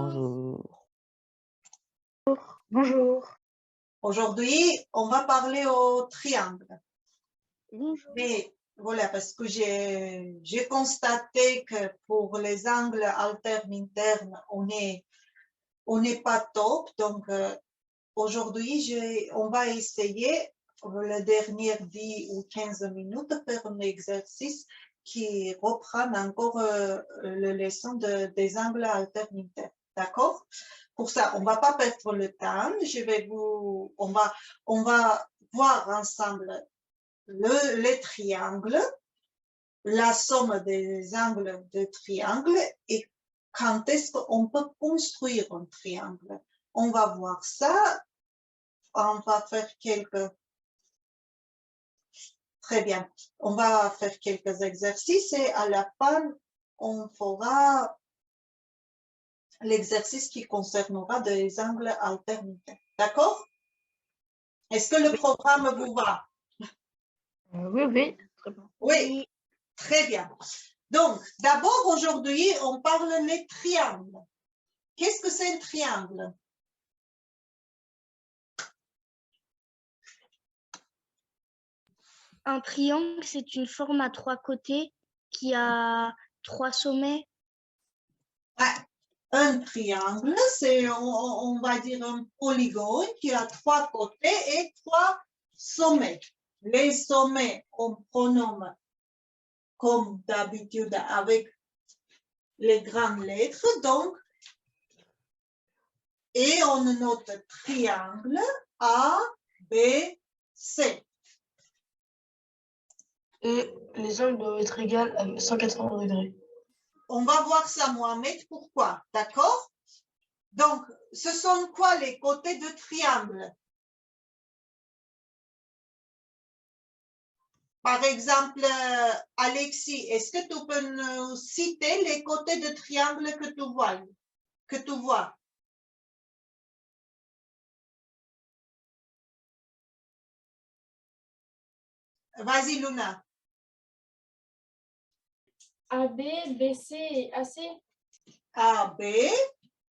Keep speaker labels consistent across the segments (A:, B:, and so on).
A: Bonjour.
B: Bonjour.
C: Aujourd'hui, on va parler au triangle.
B: Bonjour.
C: Mais voilà, parce que j'ai constaté que pour les angles alternes internes, on n'est pas top. Donc, aujourd'hui, on va essayer les dernières 10 ou 15 minutes de faire un exercice qui reprend encore la leçon des angles alternes internes. D'accord? Pour ça, on ne va pas perdre le temps. On va voir ensemble les triangles, la somme des angles de triangle et quand est-ce qu'on peut construire un triangle. On va voir ça. On va faire Très bien. On va faire quelques exercices et à la fin, on fera l'exercice qui concernera des angles alternes. D'accord? Est-ce que le programme vous va?
B: Oui, très bien.
C: Oui, très bien. Donc, d'abord, aujourd'hui, on parle des triangles. Qu'est-ce que c'est un triangle?
D: Un triangle, c'est une forme à 3 côtés qui a 3 sommets.
C: Un triangle, c'est, on va dire, un polygone qui a 3 côtés et 3 sommets. Les sommets, on pronomme comme d'habitude avec les grandes lettres, donc, et on note triangle A, B, C.
B: Et les angles doivent être égales à 180 degrés.
C: On va voir ça, Mohamed, pourquoi, d'accord? Donc, ce sont quoi les côtés de triangle? Par exemple, Alexis, est-ce que tu peux nous citer les côtés de triangle que tu vois? Vas-y, Luna.
E: AB, BC et AC.
C: AB,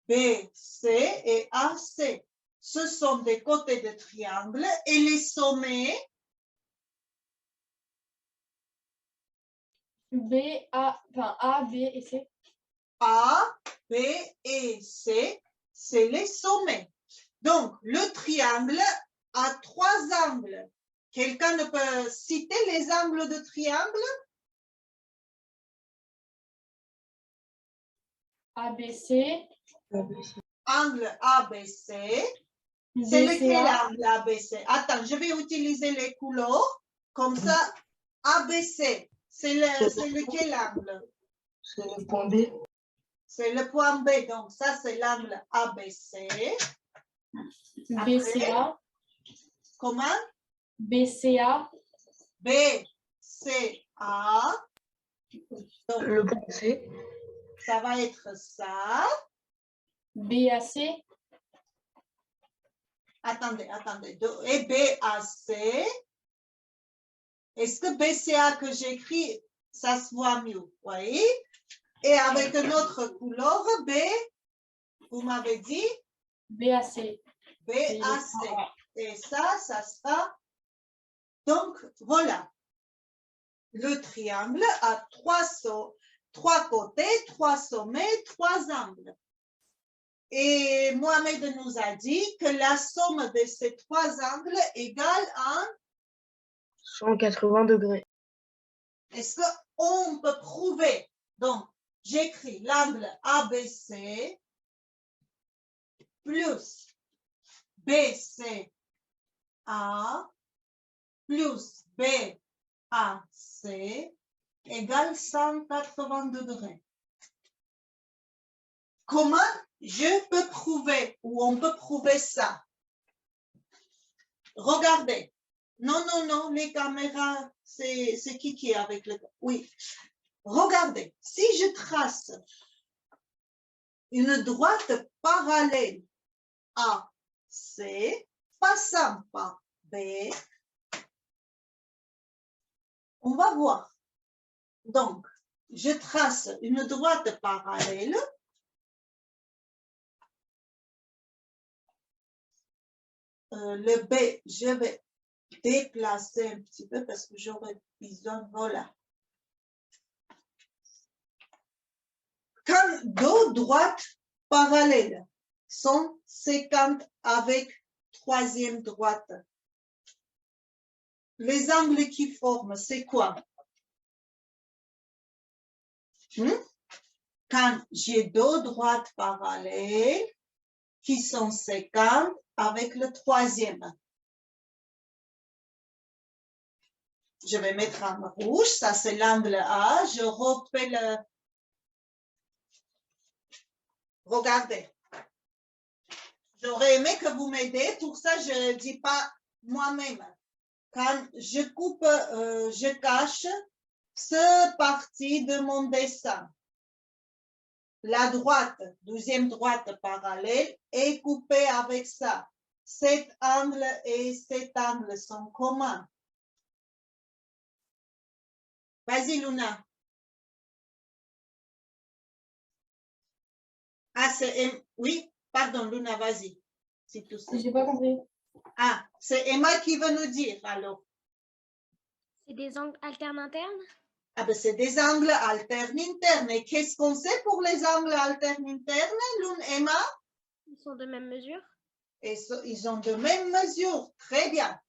C: BC et AC. Ce sont des côtés de triangle et les sommets?
E: A, B et C.
C: A, B et C, c'est les sommets. Donc, le triangle a 3 angles. Quelqu'un peut citer les angles de triangle?
E: ABC.
C: Angle ABC. C'est lequel angle ABC? Attends, je vais utiliser les couleurs. Comme ça, ABC, c'est lequel angle?
B: C'est le point B.
C: C'est le point B. Donc, ça, c'est l'angle ABC. Après,
E: BCA.
C: comment?
E: BCA.
C: BCA. Donc,
B: Le point C.
C: ça va être ça.
E: BAC.
C: Attendez. Et BAC. Est-ce que BCA que j'écris, ça se voit mieux? Oui. Et avec une autre couleur, B, vous m'avez dit?
E: BAC.
C: BAC. Et ça sera. Donc, voilà. Le triangle a 3 côtés, 3 sommets, 3 angles. Et Mohamed nous a dit que la somme de ces 3 angles égale à
B: 180 degrés.
C: Est-ce qu'on peut prouver? Donc, j'écris l'angle ABC plus BCA plus BAC égale 180 degrés. Comment je peux prouver ou on peut prouver ça? Regardez. Non, les caméras, c'est qui est avec le... Oui. Regardez, si je trace une droite parallèle à C, passant par B, on va voir. Donc, je trace une droite parallèle le B, je vais déplacer un petit peu parce que j'aurais besoin, voilà. Quand deux droites parallèles sont séquentes avec troisième droite, les angles qui forment, c'est quoi? Quand j'ai deux droites parallèles qui sont séquentes avec le troisième. Je vais mettre en rouge, ça c'est l'angle A. Je refais le... Regardez. J'aurais aimé que vous m'aidiez, pour ça je ne dis pas moi-même. Quand je coupe, je cache ce parti de mon dessin. La droite, deuxième droite parallèle, est coupée avec ça. Cet angle et cet angle sont communs. Vas-y, Luna. Ah, c'est... Oui, pardon, Luna, vas-y. Si tout ça.
E: Je n'ai pas compris.
C: Ah, c'est Emma qui veut nous dire, alors.
D: C'est des angles alternes internes?
C: Ah ben, c'est des angles alternes internes. Et qu'est-ce qu'on sait pour les angles alternes internes, Luna, Emma?
D: Ils sont de même mesure?
C: Et ils ont de même mesure. Très bien.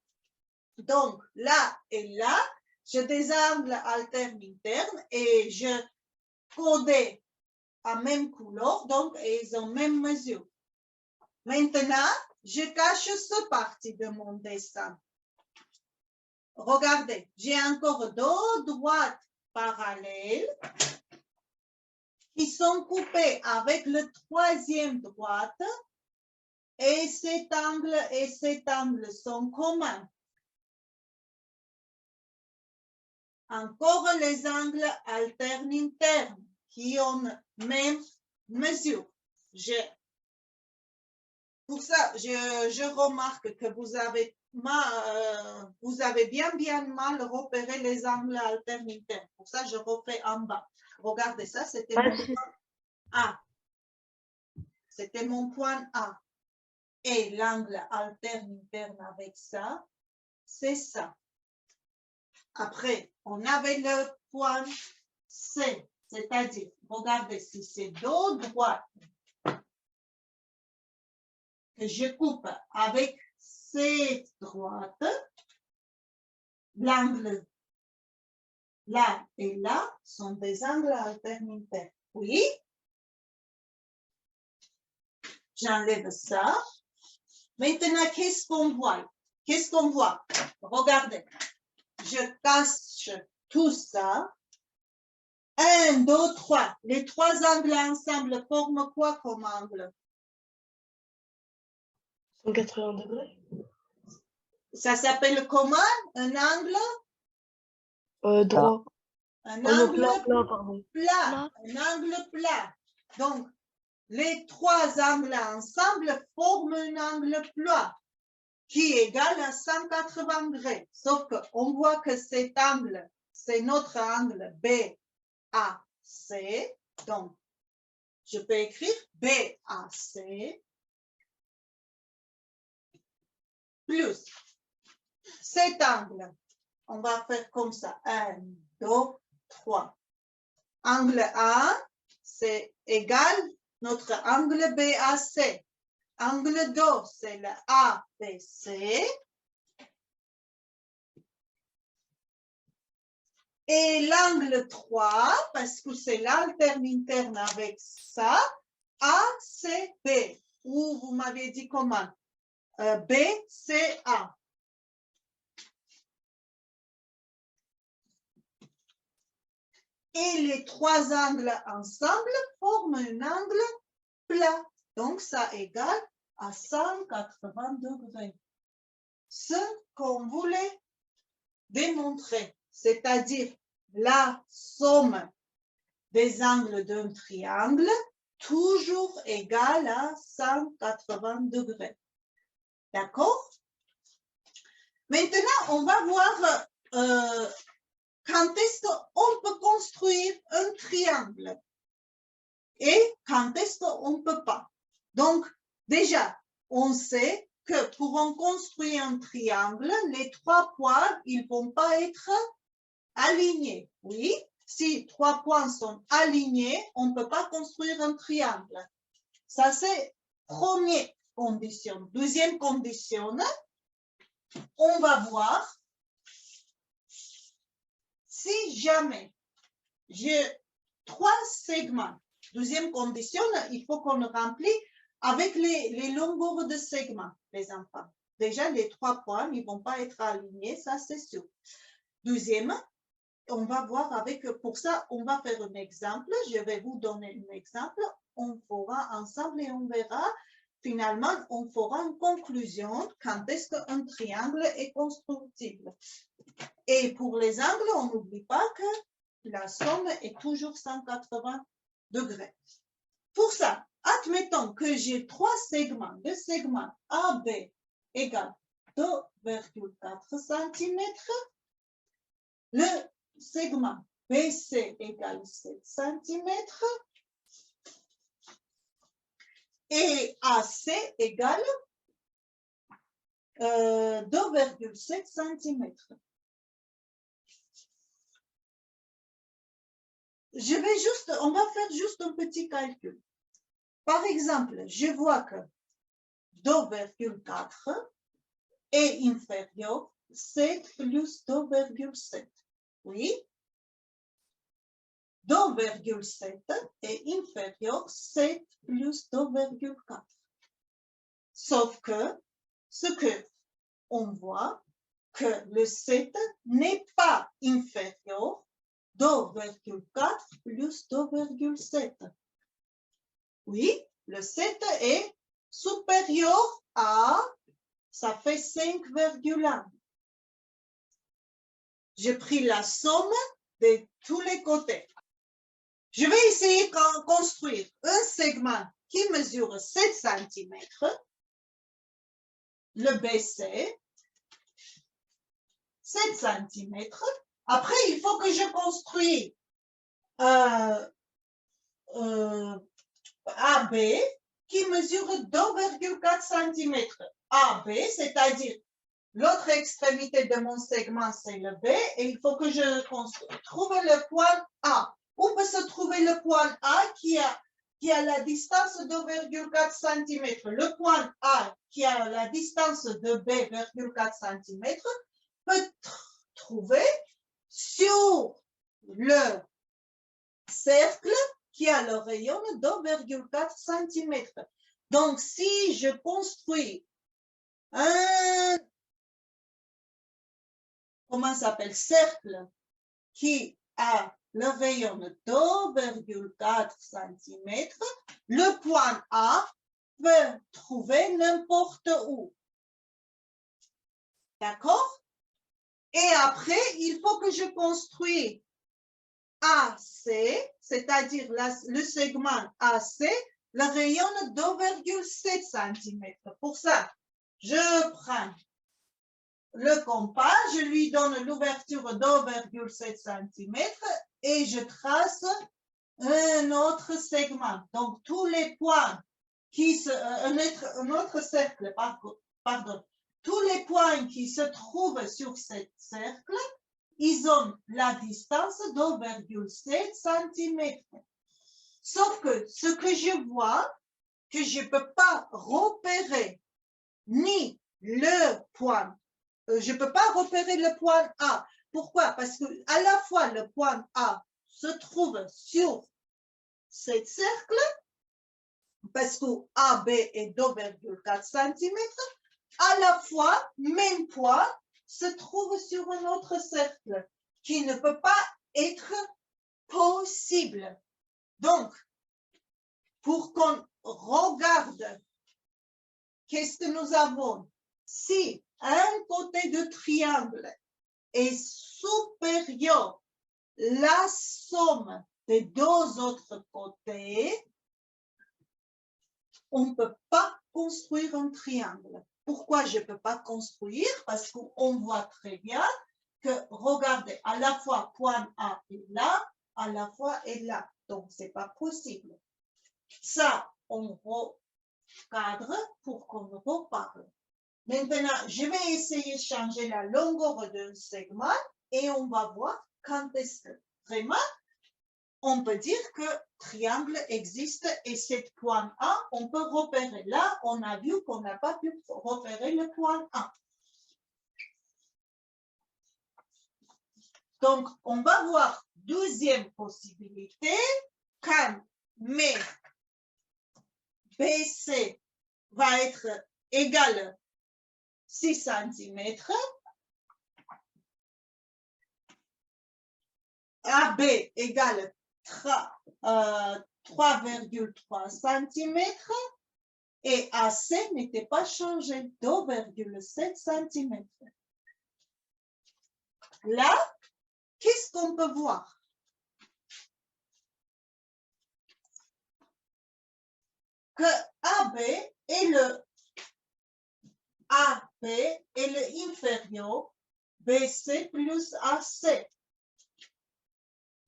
C: Donc, là et là, j'ai des angles alternes internes et je codais à même couleur, donc ils ont même mesure. Maintenant, je cache ce parti de mon dessin. Regardez, j'ai encore deux droites parallèles qui sont coupées avec le troisième droite et cet angle sont communs. Encore les angles alternes internes qui ont même mesure. Pour ça, je remarque que vous avez bien mal repéré les angles alternes internes. Pour ça, je refais en bas. Regardez ça, c'était mon point A. C'était mon point A. Et l'angle alterne interne avec ça, c'est ça. Après, on avait le point C, c'est-à-dire, regardez, si c'est deux droites que je coupe avec cette droite, l'angle là et là sont des angles alternes internes. Oui? J'enlève ça. Maintenant, qu'est-ce qu'on voit? Qu'est-ce qu'on voit? Regardez. Je cache tout ça. 1, 2, 3. Les trois angles ensemble forment quoi comme angle?
B: 180 degrés.
C: Ça s'appelle comment? Un angle?
B: Droit.
C: Un
B: non,
C: angle
B: plat, pardon.
C: plat. Un angle plat. Donc, les trois angles ensemble forment un angle plat qui est égal à 180 degrés. Sauf qu'on voit que cet angle, c'est notre angle BAC. Donc, je peux écrire BAC plus cet angle. On va faire comme ça. 1, 2, 3. Angle A, c'est égal notre angle BAC. Angle 2, c'est le ABC. Et l'angle 3, parce que c'est l'alterne interne avec ça, ACB. Ou vous m'avez dit comment? BCA. Et les trois angles ensemble forment un angle plat. Donc, ça égale à 180 degrés. Ce qu'on voulait démontrer, c'est-à-dire la somme des angles d'un triangle, toujours égale à 180 degrés. D'accord? Maintenant, on va voir quand est-ce qu'on peut construire un triangle et quand est-ce qu'on ne peut pas. Donc, déjà, on sait que pour en construire un triangle, les 3 points, ils ne vont pas être alignés. Oui, si 3 points sont alignés, on ne peut pas construire un triangle. Ça, c'est première condition. Deuxième condition, on va voir si jamais j'ai 3 segments. Deuxième condition, il faut qu'on remplisse avec les longueurs de segments, les enfants. Déjà, les 3 points, ils ne vont pas être alignés, ça c'est sûr. Deuxième, on va voir avec, pour ça, on va faire un exemple. Je vais vous donner un exemple. On fera ensemble et on verra. Finalement, on fera une conclusion quand est-ce qu'un triangle est constructible. Et pour les angles, on n'oublie pas que la somme est toujours 180 degrés. Pour ça, admettons que j'ai 3 segments. Le segment AB égale 2,4 cm. Le segment BC égale 7 cm. Et AC égale 2,7 cm. On va faire juste un petit calcul. Par exemple, je vois que 2,4 est inférieur 7 plus 2,7. Oui. 2,7 est inférieur 7 plus 2,4. Sauf que, ce que on voit, que le 7 n'est pas inférieur 2,4 plus 2,7. Oui, le 7 est supérieur à, ça fait 5,1. J'ai pris la somme de tous les côtés. Je vais essayer de construire un segment qui mesure 7 cm, le BC, 7 cm. Après, il faut que je construise AB qui mesure 2,4 cm. AB, c'est-à-dire l'autre extrémité de mon segment, c'est le B, et il faut que je trouve le point A. Où peut se trouver le point A qui a la distance de 2,4 cm? Le point A qui a la distance de B, 2,4 cm, peut trouver sur le cercle qui a le rayon de 2,4 cm. Donc, si je construis un, comment ça s'appelle, cercle qui a le rayon de 2,4 cm, le point A peut trouver n'importe où. D'accord? Et après, il faut que je construise AC, c'est-à-dire le segment AC, le rayon de 2,7 cm. Pour ça, je prends le compas, je lui donne l'ouverture de 2,7 cm et je trace un autre segment. Donc, tous les points un autre cercle, pardon, tous les points qui se trouvent sur ce cercle, ils ont la distance de 2,7 cm. Sauf que ce que je vois, que je ne peux pas repérer ni le point, je ne peux pas repérer le point A. Pourquoi? Parce que à la fois le point A se trouve sur ce cercle, parce que AB est 2,4 cm, à la fois, même point se trouve sur un autre cercle qui ne peut pas être possible. Donc, pour qu'on regarde qu'est-ce que nous avons, si un côté de triangle est supérieur la somme des deux autres côtés, on ne peut pas construire un triangle. Pourquoi je ne peux pas construire? Parce qu'on voit très bien que, regardez, à la fois point A est là, à la fois est là. Donc, ce n'est pas possible. Ça, on recadre pour qu'on reparle. Maintenant, je vais essayer de changer la longueur d'un segment et on va voir quand est-ce que vraiment on peut dire que triangle existe et cet point A, on peut repérer. Là, on a vu qu'on n'a pas pu repérer le point A. Donc, on va voir deuxième possibilité quand mes BC va être égal 6 cm, AB égale 3,3 cm et AC n'était pas changé, 2,7 cm. Là, qu'est-ce qu'on peut voir? Que AB est inférieur BC plus AC.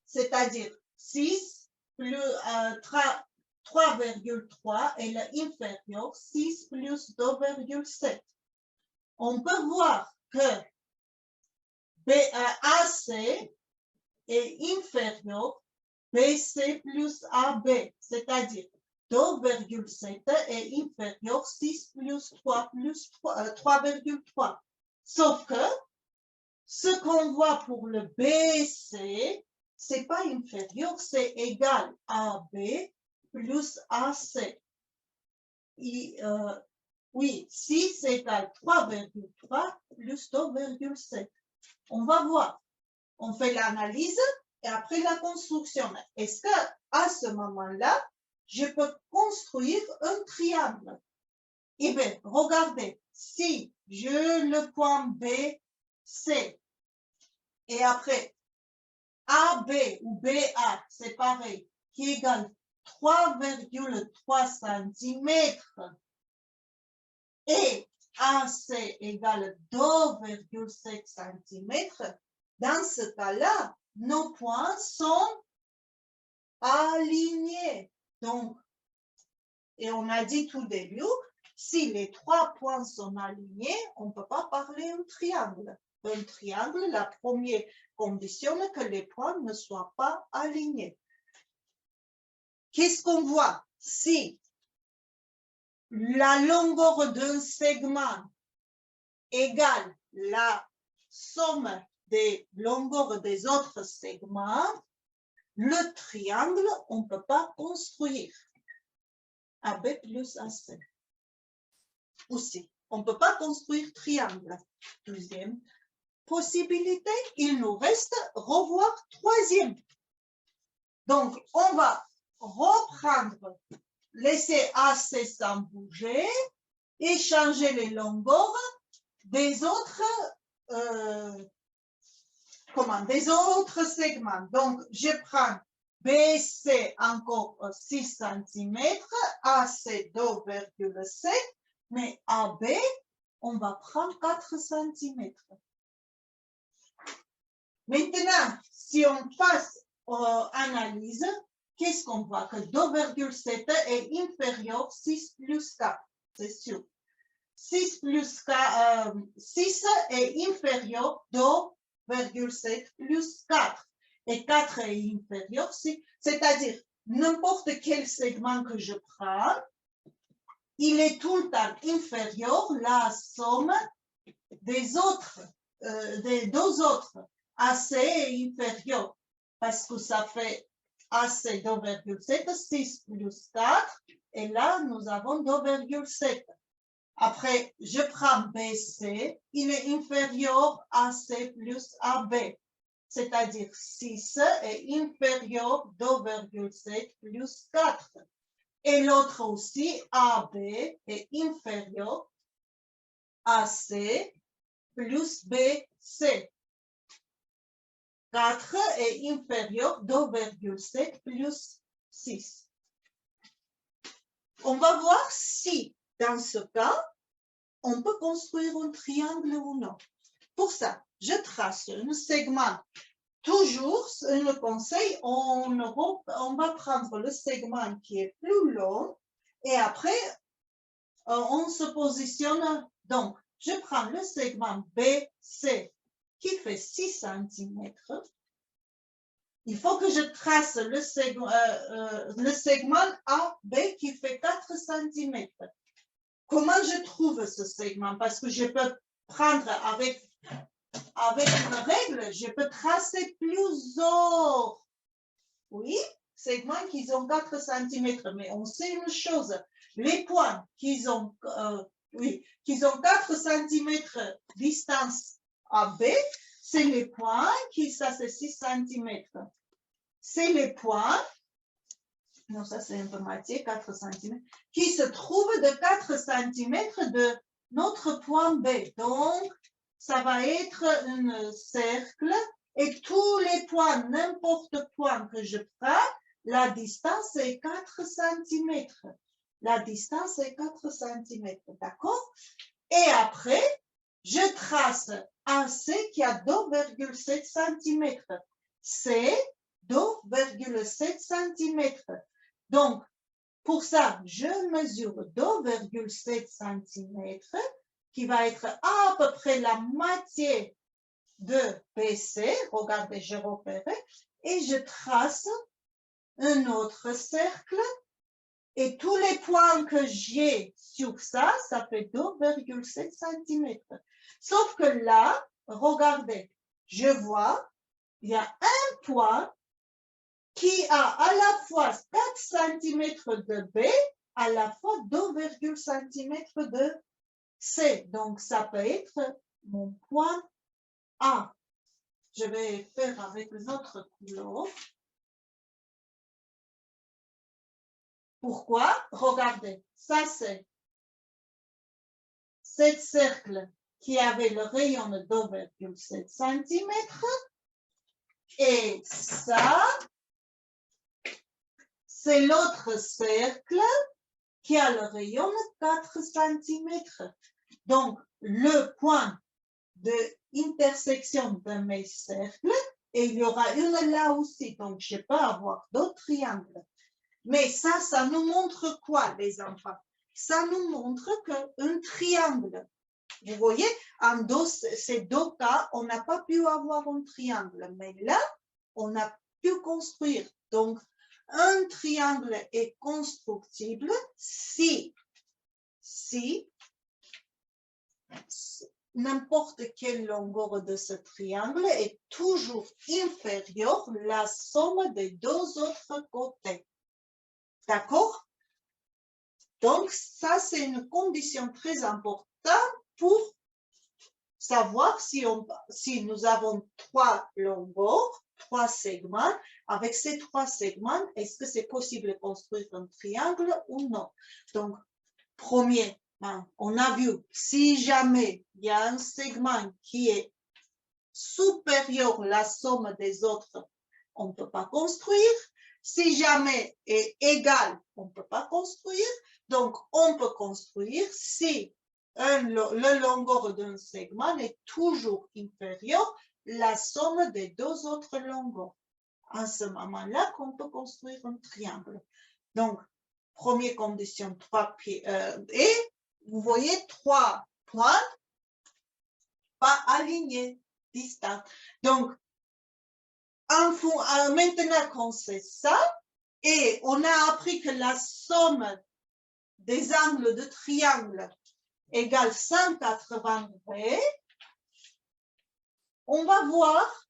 C: C'est-à-dire 6 plus 3,3 est l'inférieur 6 plus 2,7. On peut voir que AC est inférieur BC plus AB, c'est-à-dire 2,7 est inférieur 6 plus 3 plus 3,3. Sauf que ce qu'on voit pour le BC, c'est pas inférieur, c'est égal à B plus AC. Oui, 6 égale 3,3 plus 2,7. On va voir. On fait l'analyse et après la construction. Est-ce qu'à ce moment-là, je peux construire un triangle? Eh bien, regardez, si je le point B, C, et après AB ou BA, c'est pareil, qui égale 3,3 cm et AC égale 2,7 cm, dans ce cas-là, nos points sont alignés. Donc, et on a dit tout début, si les trois points sont alignés, on ne peut pas parler d'un triangle. Un triangle, la première condition est que les points ne soient pas alignés. Qu'est-ce qu'on voit? Si la longueur d'un segment égale la somme des longueurs des autres segments, le triangle, on ne peut pas construire. AB plus AC. Aussi, on ne peut pas construire triangle. Deuxième possibilité, il nous reste revoir troisième. Donc, on va reprendre, laisser AC sans bouger et changer les longueurs des autres des autres segments. Donc, je prends BC encore 6 cm, AC 2,7, mais AB, on va prendre 4 cm. Maintenant, si on passe analyse, qu'est-ce qu'on voit? Que 2,7 est inférieur 6 plus 4, c'est sûr. 6 plus 4, 6 est inférieur 2,7 plus 4. Et 4 est inférieur, c'est-à-dire n'importe quel segment que je prends, il est tout le temps inférieur la somme des autres, des deux autres. AC est inférieur parce que ça fait AC 2,7, 6 plus 4, et là nous avons 2,7. Après, je prends BC, il est inférieur à C plus AB, c'est-à-dire 6 est inférieur 2,7 plus 4. Et l'autre aussi, AB, est inférieur à C plus BC. 4 est inférieur à 2,7 plus 6. On va voir si, dans ce cas, on peut construire un triangle ou non. Pour ça, je trace un segment. Toujours, le conseil, on va prendre le segment qui est plus long et après, on se positionne. Donc, je prends le segment BC qui fait 6 cm. Il faut que je trace le segment AB qui fait 4 cm. Comment je trouve ce segment? Parce que je peux prendre avec une règle, je peux tracer plusieurs, oui, segments qui ont 4 cm. Mais on sait une chose, les points qui ont 4 cm distance AB, c'est les points qui, ça c'est 6 cm. C'est les points, non ça c'est informatique, 4 cm, qui se trouvent de 4 cm de notre point B. Donc, ça va être un cercle et tous les points, n'importe point que je prends, la distance est 4 cm. La distance est 4 cm, d'accord? Et après, je trace un C qui a 2,7 cm. C'est 2,7 cm. Donc, pour ça, je mesure 2,7 cm qui va être à peu près la moitié de BC. Regardez, je repère et je trace un autre cercle et tous les points que j'ai sur ça, ça fait 2,7 cm. Sauf que là, regardez, je vois, il y a un point qui a à la fois 4 cm de B, à la fois 2,7 cm de C. Donc, ça peut être mon point A. Je vais faire avec une autre couleur. Pourquoi? Regardez, ça c'est ce cercle qui avait le rayon de 2,7 cm. Et ça, c'est l'autre cercle qui a le rayon de 4 cm. Donc, le point d'intersection de mes cercles, et il y aura une là aussi, donc je peux avoir d'autres triangles. Mais ça nous montre quoi, les enfants? Ça nous montre qu'un triangle, vous voyez, en ces deux cas, on n'a pas pu avoir un triangle, mais là, on a pu construire. Donc, un triangle est constructible si n'importe quelle longueur de ce triangle est toujours inférieure à la somme des deux autres côtés. D'accord? Donc, ça, c'est une condition très importante pour savoir si nous avons 3 longueurs, 3 segments. Avec ces 3 segments, est-ce que c'est possible de construire un triangle ou non? Donc, premier, on a vu, si jamais il y a un segment qui est supérieur à la somme des autres, on ne peut pas construire. Si jamais est égal, on ne peut pas construire. Donc, on peut construire si la longueur d'un segment est toujours inférieure à la somme des deux autres longueurs. À ce moment-là, qu'on peut construire un triangle. Donc, première condition, 3 pieds. Et vous voyez 3 points pas alignés, distants. Donc, maintenant qu'on sait ça, et on a appris que la somme des angles de triangle égale 180 degrés, on va voir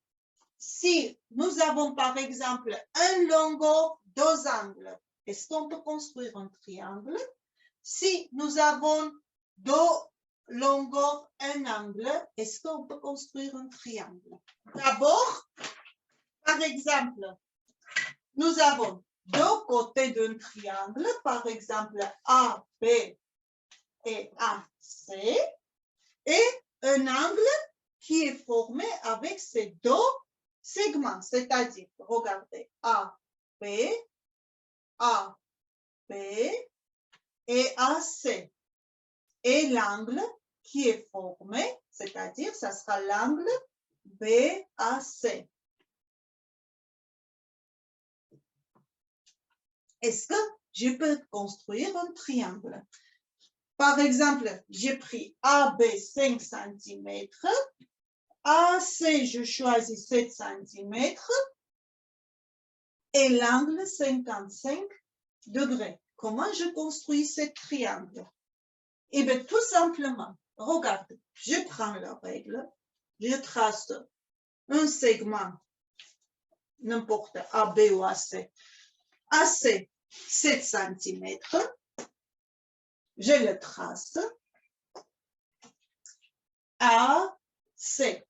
C: si nous avons par exemple un longueur, 2 angles. Est-ce qu'on peut construire un triangle? Si nous avons 2 longueurs, un angle, est-ce qu'on peut construire un triangle? D'abord, par exemple, nous avons 2 côtés d'un triangle, par exemple A, B et AC, et un angle qui est formé avec ces 2 segments, c'est-à-dire, regardez, A, B et AC. Et l'angle qui est formé, c'est-à-dire, ça sera l'angle BAC. Est-ce que je peux construire un triangle? Par exemple, j'ai pris AB 5 cm, AC, je choisis 7 cm et l'angle 55 degrés. Comment je construis ce triangle? Eh bien, tout simplement, regarde, je prends la règle, je trace un segment, n'importe AB ou AC. AC, 7 cm, je le trace. AC.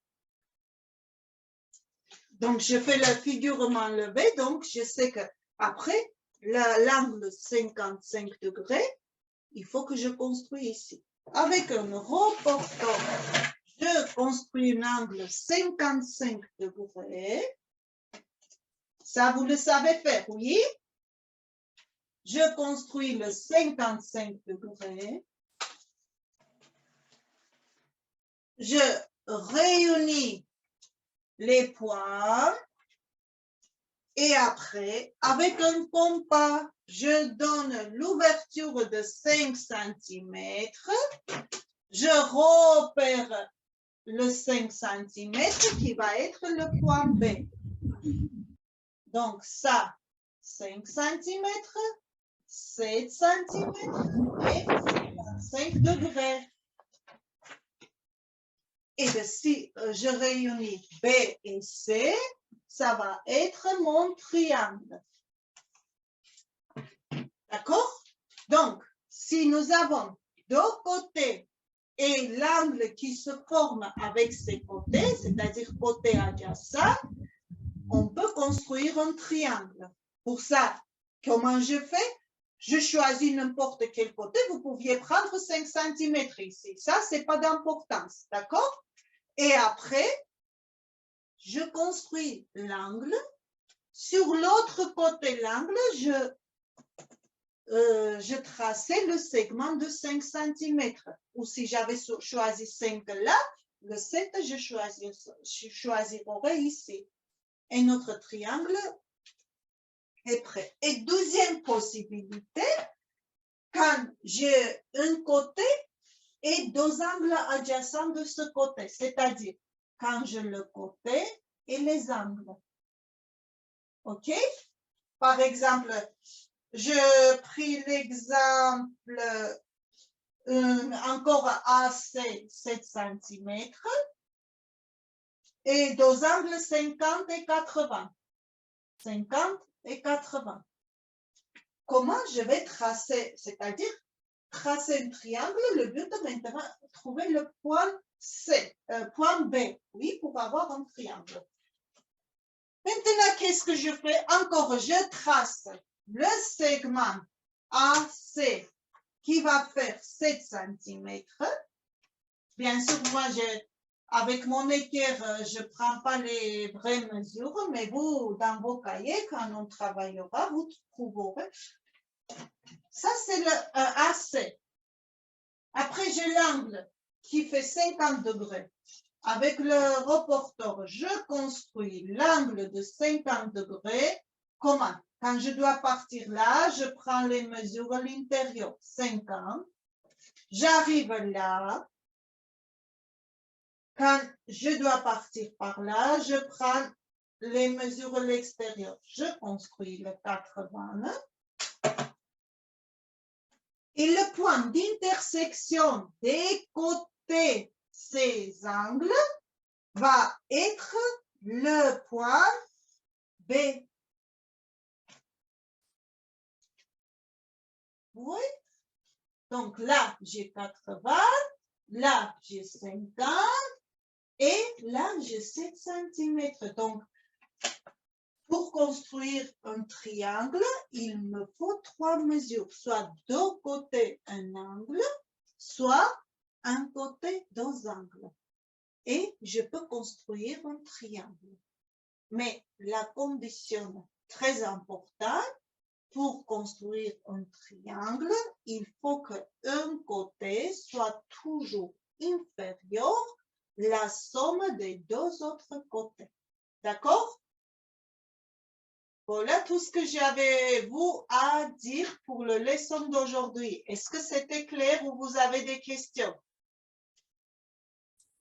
C: Donc, je fais le figurement levé, donc je sais que après l'angle 55 degrés, il faut que je construis ici. Avec un reportant, je construis un angle 55 degrés. Ça, vous le savez faire, oui? Je construis le 55 degrés. Je réunis les points. Et après, avec un compas, je donne l'ouverture de 5 cm. Je repère le 5 cm qui va être le point B. Donc, ça, 5 cm, 7 cm et 5 degrés. Et si je réunis B et C, ça va être mon triangle. D'accord? Donc, si nous avons deux côtés et l'angle qui se forme avec ces côtés, c'est-à-dire côté adjacent, on peut construire un triangle. Pour ça, comment je fais? Je choisis n'importe quel côté. Vous pouviez prendre 5 cm ici. Ça, ce n'est pas d'importance. D'accord? Et après, je construis l'angle. Sur l'autre côté de l'angle, je traçais le segment de 5 cm. Ou si j'avais choisi 5 là, le 7, je choisirais ici. Et notre triangle est prêt. Et deuxième possibilité, quand j'ai un côté et deux angles adjacents de ce côté, c'est-à-dire quand j'ai le côté et les angles. OK? Par exemple, je pris l'exemple encore AC 7 cm et deux angles 50 et 80. 50 et 80. Comment je vais tracer, c'est-à-dire tracer un triangle, le but est maintenant de trouver le point C, point B, oui, pour avoir un triangle. Maintenant, qu'est-ce que je fais? Encore, je trace le segment AC qui va faire 7 cm. Bien sûr, moi, avec mon équerre, je ne prends pas les vraies mesures, mais vous, dans vos cahiers, quand on travaillera, vous trouverez. Ça, c'est le AC. Après, j'ai l'angle qui fait 50 degrés. Avec le reporter, je construis l'angle de 50 degrés. Comment? Quand je dois partir là, je prends les mesures à l'intérieur. 50. J'arrive là. Quand je dois partir par là, je prends les mesures à l'extérieur. Je construis le 80. Et le point d'intersection des côtés ces angles va être le point B. Oui. Donc là, j'ai 80, là, j'ai 50 et là, j'ai 7 cm. Donc, pour construire un triangle, il me faut 3 mesures, soit deux côtés un angle, soit un côté deux angles. Et je peux construire un triangle. Mais la condition très importante, pour construire un triangle, il faut qu'un côté soit toujours inférieur à la somme des deux autres côtés. D'accord? Voilà tout ce que j'avais vous à dire pour le leçon d'aujourd'hui. Est-ce que c'était clair ou vous avez des questions?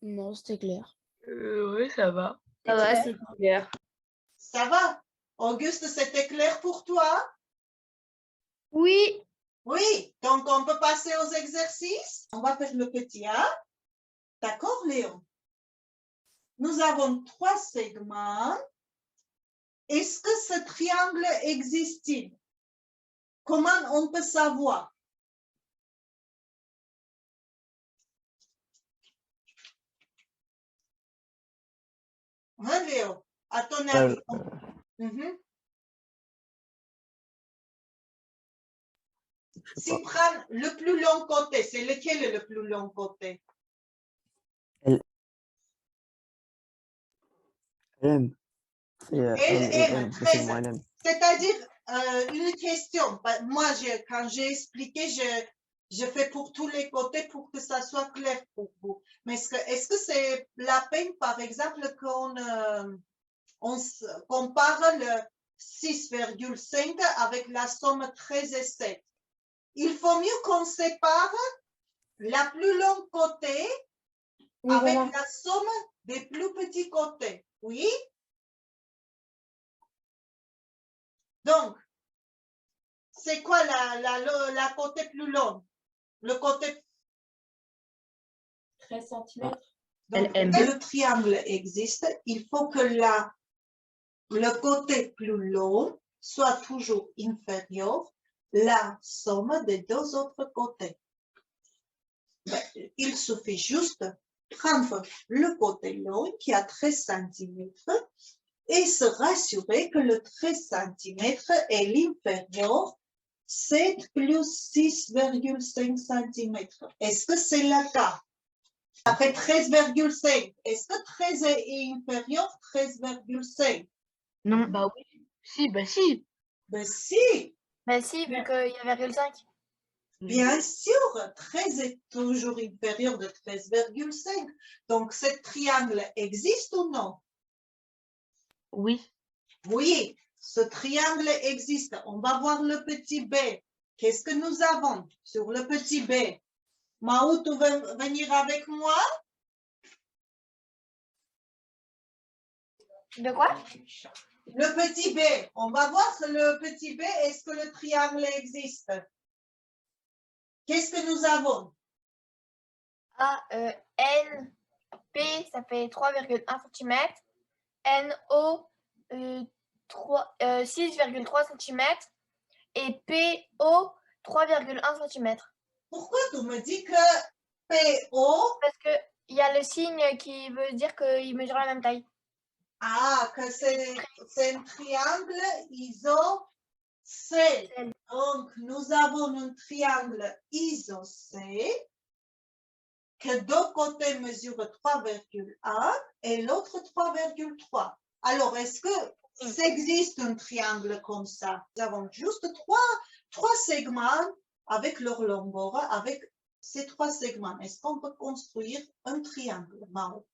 A: Non, c'était clair.
B: Oui, ça va.
F: Ça va, c'est clair.
C: Ça va? Auguste, c'était clair pour toi?
D: Oui.
C: Oui, donc on peut passer aux exercices. On va faire le petit A. D'accord, Léon? Nous avons 3 segments. Est-ce que ce triangle existe-t-il? Comment on peut savoir? Hein, Léo? À ton avis? Mhm. Si prend le plus long côté, c'est lequel est le plus long côté?
G: LM. C'est
C: LM, très
G: c'est moi, LM.
C: C'est-à-dire, une question. Moi, quand j'ai expliqué, je fais pour tous les côtés pour que ça soit clair pour vous. Mais est-ce que c'est la peine, par exemple, qu'on compare le 6,5 avec la somme 13 et 7? Il faut mieux qu'on sépare la plus longue côté
F: Oui,
C: avec
F: voilà.
C: la somme des plus petits côtés. Oui? Donc, c'est quoi la côté plus longue? Le côté.
E: 13 cm.
C: Donc,
F: LM.
C: quand le triangle existe, il faut que le côté plus long soit toujours inférieur à la somme des 2 autres côtés. Il suffit juste de prendre le côté long qui a 13 cm et se rassurer que le 13 cm est l'inférieur 7 plus 6,5 cm. Est-ce que c'est le cas? Ça fait 13,5. Est-ce que 13 est inférieur à 13,5?
B: Non, bah oui. Si, bah si.
C: Ben si,
A: Bah si, vu qu'il y a 0,5.
C: bien sûr, 13 est toujours inférieur de 13,5. Donc, ce triangle existe ou non?
B: Oui.
C: Oui, ce triangle existe. On va voir le petit b. Qu'est-ce que nous avons sur le petit b? Maou, tu veux venir avec moi?
A: De quoi?
C: Le petit b. On va voir le petit b. Est-ce que le triangle existe? Qu'est-ce que nous avons?
A: N, P, ça fait 3,1 cm. NO, 6,3 cm. Et PO, 3,1 cm.
C: Pourquoi tu me dis que PO,
A: Parce qu'il y a le signe qui veut dire qu'il mesure la même taille.
C: que c'est un triangle isocèle. Donc, nous avons un triangle isocèle que 2 côtés mesurent 3,1 et l'autre 3,3. Alors, est-ce que ça existe un triangle comme ça? Nous avons juste 3 segments avec leur longueur, avec ces 3 segments. Est-ce qu'on peut construire un triangle, Mao?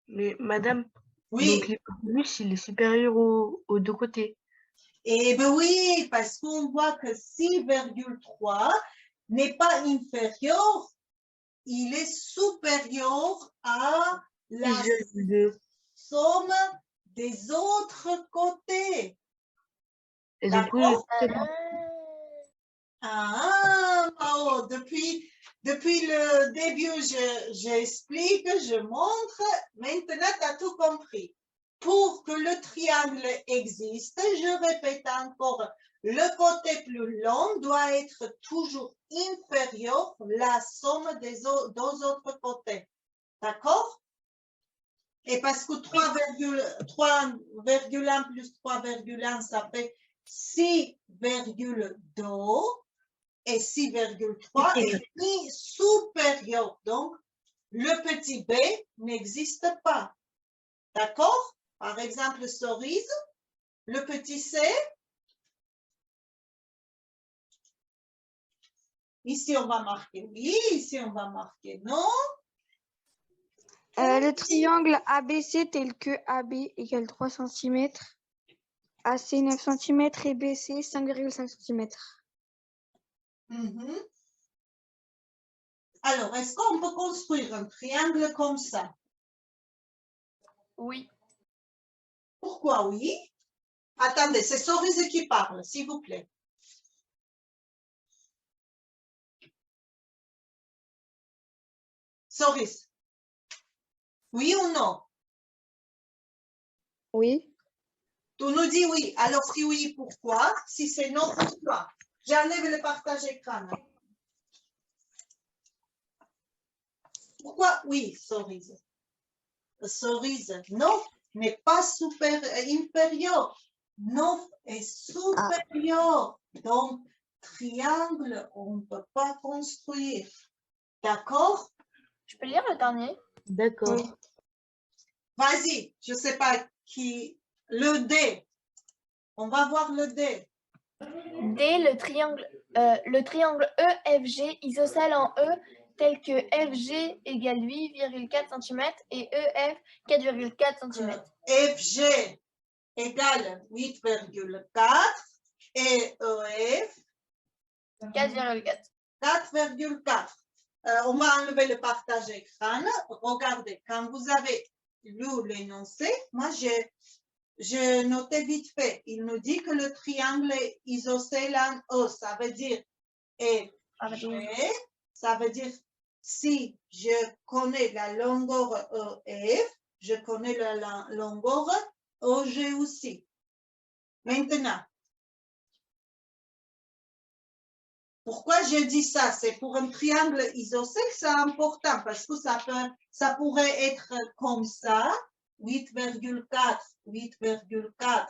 B: Mais madame,
C: Oui.
B: donc l'hypoténuse, il est supérieur aux 2 côtés.
C: Eh bien oui, parce qu'on voit que 6,3 n'est pas inférieur, il est supérieur à la
B: 6,2.
C: somme des autres côtés.
B: Et donc, oui,
C: D'accord? Mao, depuis le début, j'explique, je montre. Maintenant, tu as tout compris. Pour que le triangle existe, je répète encore, le côté plus long doit être toujours inférieur à la somme des 2 autres côtés. D'accord? Et parce que 3,1 plus 3,1, ça fait 6,2 et 6,3 est supérieur. Donc, le petit b n'existe pas. D'accord? Par exemple, cerise, le petit c. Ici, on va marquer oui, ici, on va marquer non.
D: Le triangle ABC tel que AB égale 3 cm.
H: AC 9 cm et BC 5,5 cm.
C: Mhm. Alors, est-ce qu'on peut construire un triangle comme ça?
A: Oui.
C: Pourquoi oui? Attendez, c'est Cerise qui parle, s'il vous plaît. Cerise. Oui ou non?
H: Oui.
C: Tu nous dis oui. Alors, si oui, pourquoi? Si c'est non, pourquoi? J'enlève le partage écran. Pourquoi oui, Cerise? Cerise, 9 n'est pas inférieur. 9 est supérieur. Donc, triangle, on ne peut pas construire. D'accord?
A: Je peux lire le dernier?
F: D'accord.
H: Oui.
C: Vas-y, je ne sais pas qui. Le D. On va voir le D.
A: D, le triangle EFG isocèle en E tel que FG égale 8,4 cm et EF 4,4 cm.
C: FG égale 8,4 et EF
A: 4,4.
C: 4,4. On va enlever le partage écran. Regardez, quand vous avez lu l'énoncé, moi j'ai noté vite fait. Il nous dit que le triangle est isocèle en E. Ça veut dire FG. Ça veut dire si je connais la longueur EF, je connais la longueur EG aussi. Maintenant, pourquoi je dis ça? C'est pour un triangle isocèle, c'est important parce que ça pourrait être comme ça, 8,4, 8,4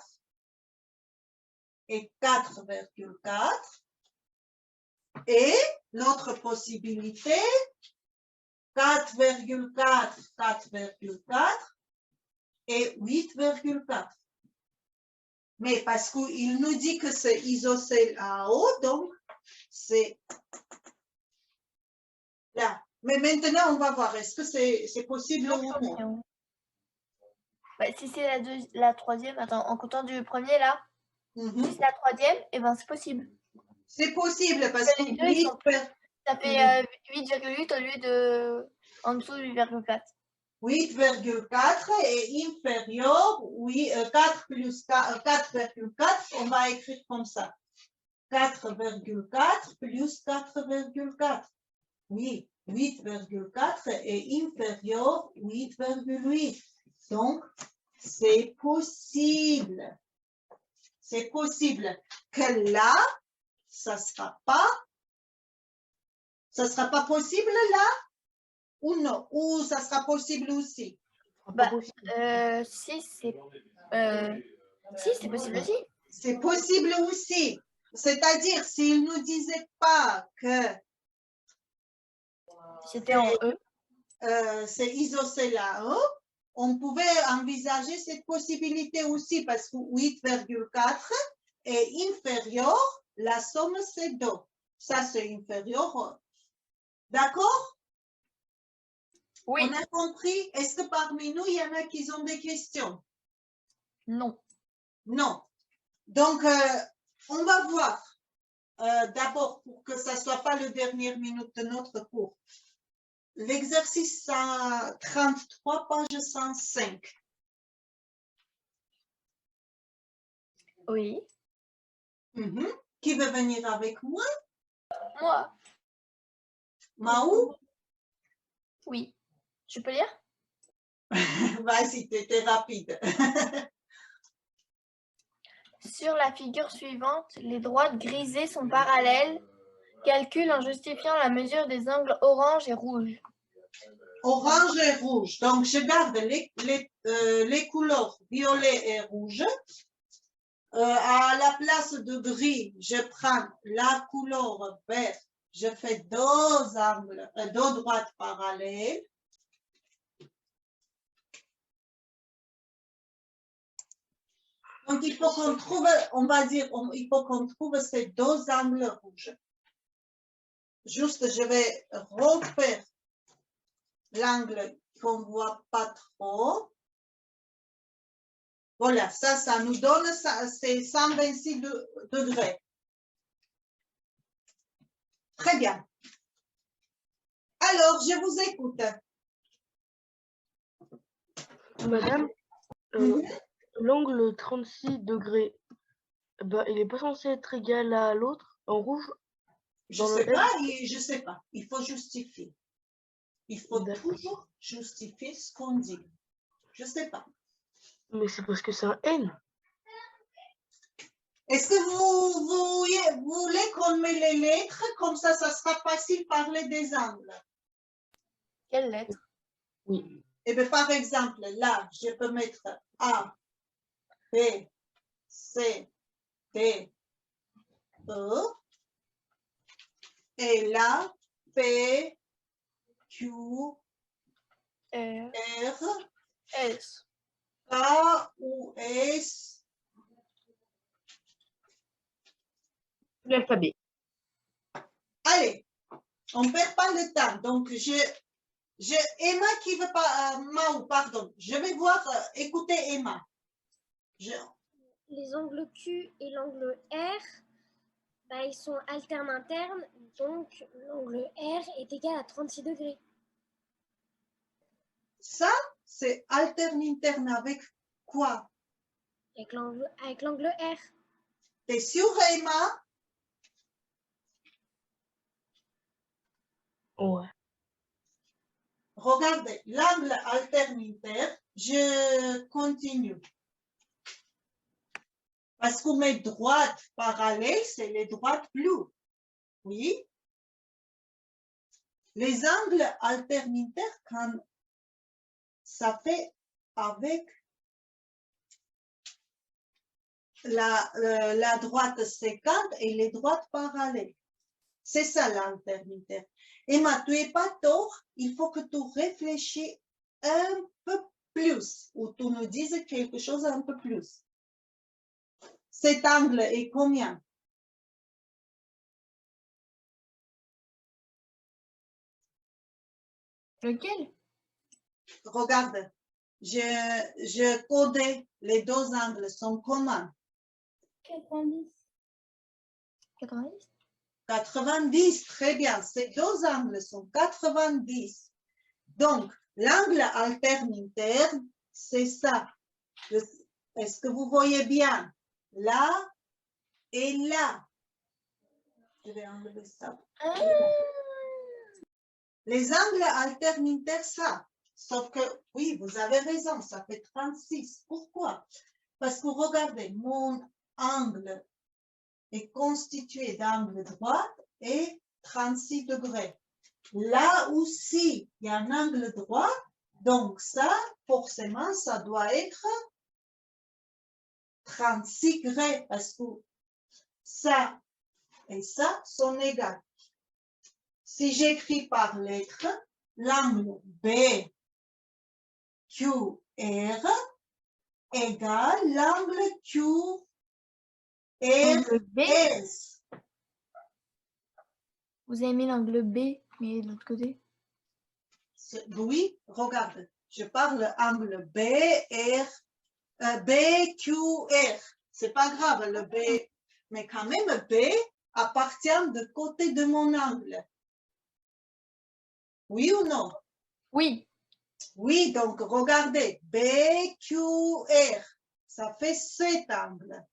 C: et 4,4. Et l'autre possibilité, 4,4, 4,4 et 8,4. Mais parce qu'il nous dit que c'est isocèle à haut, donc c'est là. Mais maintenant, on va voir, est-ce que c'est possible ou non?
A: Bah, si c'est la troisième, attends, en comptant du premier là, si c'est la troisième, et ben c'est possible.
C: C'est possible parce que
A: Les deux, ils sont ça fait 8,8 au lieu de en dessous de 8,4.
C: 8,4 est inférieur, oui, 4 plus 4,4, on va écrire comme ça. 4,4 plus 4,4. Oui, 8,4 est inférieur 8,8. Donc, c'est possible. C'est possible que là, ça sera possible là ou non? Ou ça sera possible aussi?
A: Bah, si c'est possible aussi.
C: C'est possible aussi. C'est-à-dire, s'il ne nous disait pas que
A: c'était en E,
C: c'est isocèle à E, on pouvait envisager cette possibilité aussi parce que 8,4 est inférieur, la somme c'est 2. Ça, c'est inférieur. D'accord?
A: oui.
C: On a compris? Est-ce que parmi nous, il y en a qui ont des questions?
A: Non.
C: Non. Donc, on va voir. D'abord, pour que ça ne soit pas le dernière minute de notre cours. L'exercice 33, page 105.
A: Oui.
C: Qui veut venir avec moi?
A: Moi.
C: Maou?
A: Oui. Je peux lire?
C: Vas-y, tu étais rapide.
A: Sur la figure suivante, les droites grisées sont parallèles. Calcule en justifiant la mesure des angles orange et rouge.
C: Orange et rouge. Donc, je garde les couleurs violet et rouge. À la place de gris, je prends la couleur vert. Je fais deux droites parallèles. Donc, il faut qu'on trouve, on va dire, il faut qu'on trouve ces deux angles rouges. Juste, je vais refaire l'angle qu'on ne voit pas trop. Voilà, ça nous donne, c'est 126 degrés. Très bien. Alors, je vous écoute.
F: Madame,
C: Mhm.
F: l'angle 36 degrés, bah, il n'est pas censé être égal à l'autre en rouge.
C: Je
F: Dans
C: ne sais
F: le
C: pas, je sais pas. Il faut justifier. Il faut
F: D'accord.
C: toujours justifier ce qu'on dit. Je ne sais pas.
F: Mais c'est parce que c'est un N.
C: Est-ce que vous voulez qu'on met les lettres? Comme ça sera facile de parler des angles.
A: Quelle lettre?
F: Oui.
C: Eh bien, par exemple, là, je peux mettre A, B, C, D, E. Et là, P, Q,
A: R,
C: R,
A: S.
C: K ou S.
F: L'alphabet.
C: Allez, on ne perd pas le temps. Donc, Emma qui veut pas, pardon, je vais voir, écoutez Emma.
I: Les angles Q et l'angle R, bah, ils sont alternes internes, donc l'angle R est égal à 36 degrés.
C: Ça, c'est alterne interne avec quoi?
I: Avec l'angle R.
C: T'es sûr, Emma?
F: Ouais.
C: Regardez, l'angle alterne interne, je continue. Parce qu'on met droite parallèle, c'est les droites bleues. Oui. Les angles alternes internes, quand ça fait avec la droite sécante et les droites parallèles. C'est ça l'alterne interne. Emma, tu n'es pas tort, il faut que tu réfléchisses un peu plus, ou tu nous dises quelque chose un peu plus. Cet angle est combien?
A: Lequel?
C: Regarde, je codais, les deux angles sont communs.
E: 90.
A: 90?
C: 90, très bien. Ces deux angles sont 90. Donc, l'angle alterne interne, c'est ça. Est-ce que vous voyez bien? Là et là. Je vais enlever ça.
A: Ah,
C: Les angles alternes internes, ça. Sauf que, oui, vous avez raison, ça fait 36. Pourquoi? Parce que regardez, mon angle est constitué d'angle droit et 36 degrés. Là aussi, il y a un angle droit, donc ça, forcément, ça doit être 36 degrés parce que ça et ça sont égaux. Si j'écris par lettre, l'angle B, Q, R égale l'angle Q, R,
A: Angle B?
C: S.
A: Vous avez mis l'angle B, mais de l'autre côté.
C: Oui, regarde, je parle angle B, R, B, Q, R. C'est pas grave, le B, mais quand même B appartient de côté de mon angle. Oui ou non?
A: Oui.
C: Oui, donc regardez, B, Q, R, ça fait cet angle.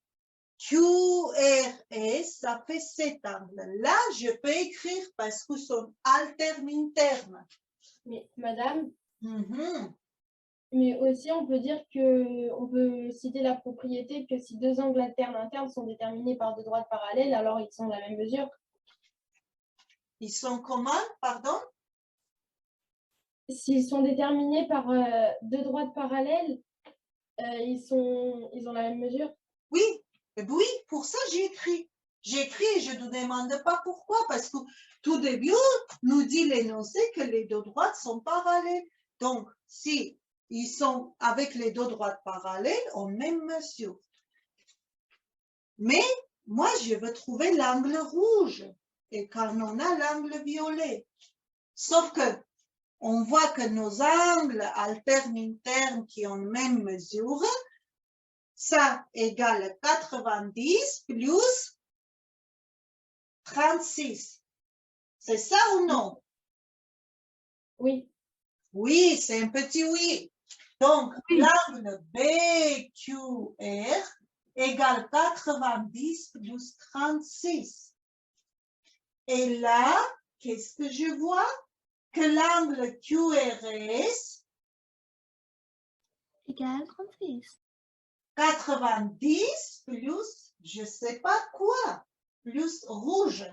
C: Q, R, S, ça fait cet angle. Là, je peux écrire parce que sont alternes internes.
E: Mais madame,
C: Mhm.
E: mais aussi on peut dire que on peut citer la propriété que si deux angles alternes internes sont déterminés par deux droites parallèles, alors ils sont de la même mesure.
C: Ils sont communs, pardon?
E: S'ils sont déterminés par deux droites parallèles, ils ont la même mesure.
C: Oui, oui, pour ça j'ai écrit. J'écris et je ne demande pas pourquoi, parce que tout début nous dit l'énoncé que les deux droites sont parallèles. Donc, si ils sont avec les deux droites parallèles, en même mesure. Mais moi, je veux trouver l'angle rouge, et quand on a l'angle violet. Sauf que on voit que nos angles alternes internes qui ont même mesure ça égale 90 plus 36. C'est ça ou non?
E: Oui.
C: Oui, c'est un petit oui. Donc, l'angle BQR égale 90 plus 36. Et là, qu'est-ce que je vois? Que l'angle QRS
A: Égal 36.
C: 90 plus, je ne sais pas quoi, plus rouge.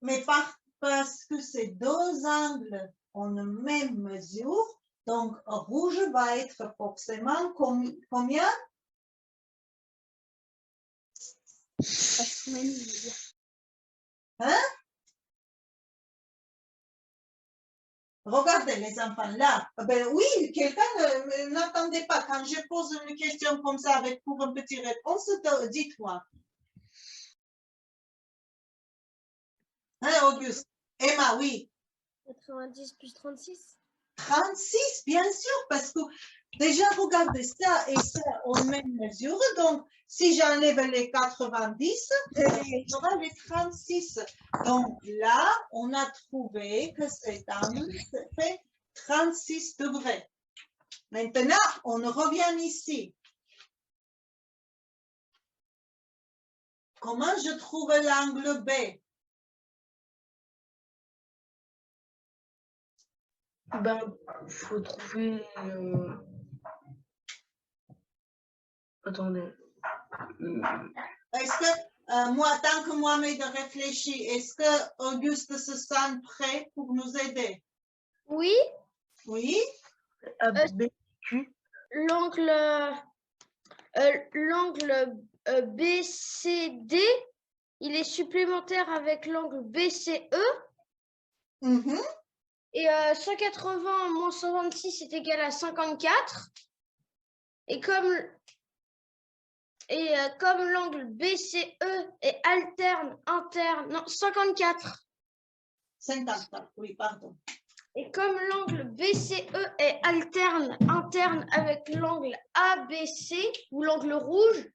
C: Mais parce que ces deux angles ont la même mesure, donc rouge va être forcément combien? Hein? Regardez les enfants là. Ben oui, quelqu'un n'entendait pas. Quand je pose une question comme ça avec pour une petite réponse, dites-moi. Hein, Auguste? Emma, oui.
I: 90 plus 36.
C: 36, bien sûr, parce que déjà, regardez ça et ça ont même mesure. Donc, si j'enlève les 90, il y aura les 36. Donc là, on a trouvé que cet angle fait 36 degrés. Maintenant, on revient ici. Comment je trouve l'angle B?
F: Ben, faut trouver. Attendez.
C: Est-ce que, moi, tant que Mohamed réfléchit, est-ce que Auguste se sent prêt pour nous aider?
A: Oui,
C: Oui?
F: BQ.
D: L'angle BCD, il est supplémentaire avec l'angle BCE.
C: Mhm.
D: Et 180 moins 126 est égal à 54. Et comme l'angle BCE est interne, non, 54.
C: 54, oui, pardon.
D: Et comme l'angle BCE est interne avec l'angle ABC ou l'angle rouge,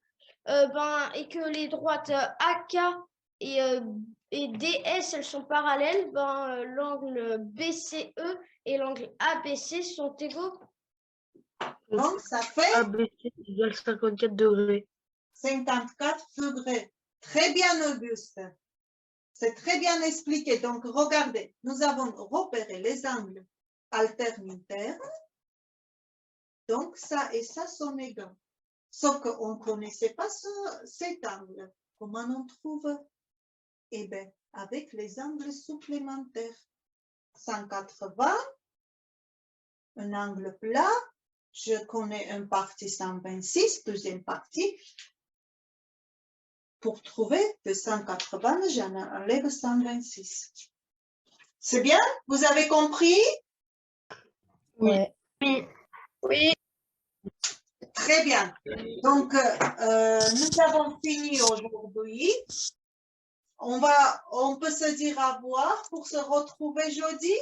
D: et que les droites AK et DS, elles sont parallèles, l'angle BCE et l'angle ABC sont égaux.
C: Donc, ça fait
F: ABC égale 54 degrés.
C: 54 degrés. Très bien, Auguste. C'est très bien expliqué. Donc, regardez, nous avons repéré les angles alternes-internes. Donc, ça et ça sont égaux. Sauf qu'on ne connaissait pas cet angle. Comment on trouve? Eh bien, avec les angles supplémentaires. 180, un angle plat. Je connais une partie 126, deuxième partie. Pour trouver de 180, j'enlève 126. C'est bien? Vous avez compris?
F: Oui.
A: oui.
C: Très bien. Donc, nous avons fini aujourd'hui. On peut se dire au revoir pour se retrouver jeudi.